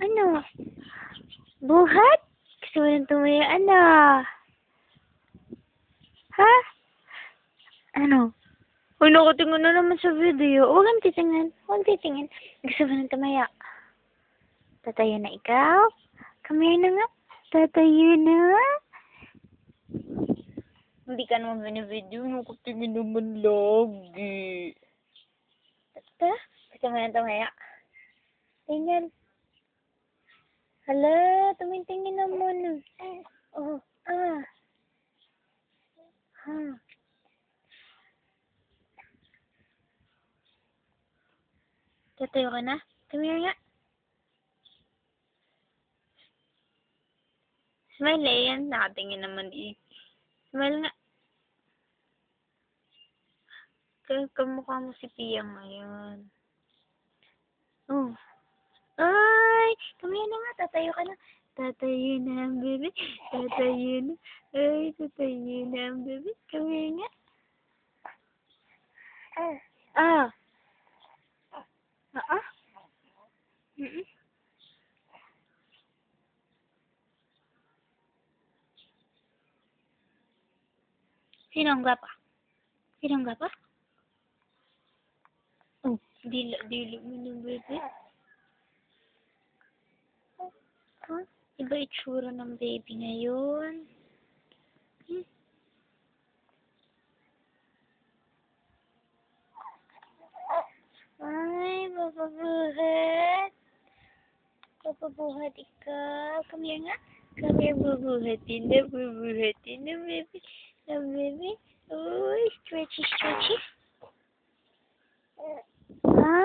Ano? Buhat? Gusto mo nang tumaya, ano? Ha? Ano? Uy, nakatingin na naman sa video. Huwag kang titingin. Huwag titingin. Gusto mo nang tumaya? Tatayo na ikaw? Come here na nga. Tatayo na nga. Hindi ka naman binibidyo. Nakatingin naman lagi. Tata? Gusto mo nang tumaya? Tingnan. Hala, tumitingin naman. Oh, ah. Ha. Tatayo ka na? Come here nga. Smile eh, yan. Nakatingin naman eh. Smile nga. Kamukha mo si Pia ngayon. Oh. Ay! Come here na nga. Tatayo ka na. Tatayo na ang bebe. Tatayo na. Ay, tatayo na ang bebe. Come here nga. Ah. Ah. Mm-mm. Sino ang gwapa? Sino ang gwapa? Oh, dilo mo ng bebe. Huh? Iba itsura ng baby ngayon. Hmm? Ay, mapabuhat. Mapabuhat ikaw. Come here nga. Come here, bubuhatin na, baby. Na, baby. Uy, stretchy, stretchy. Ha?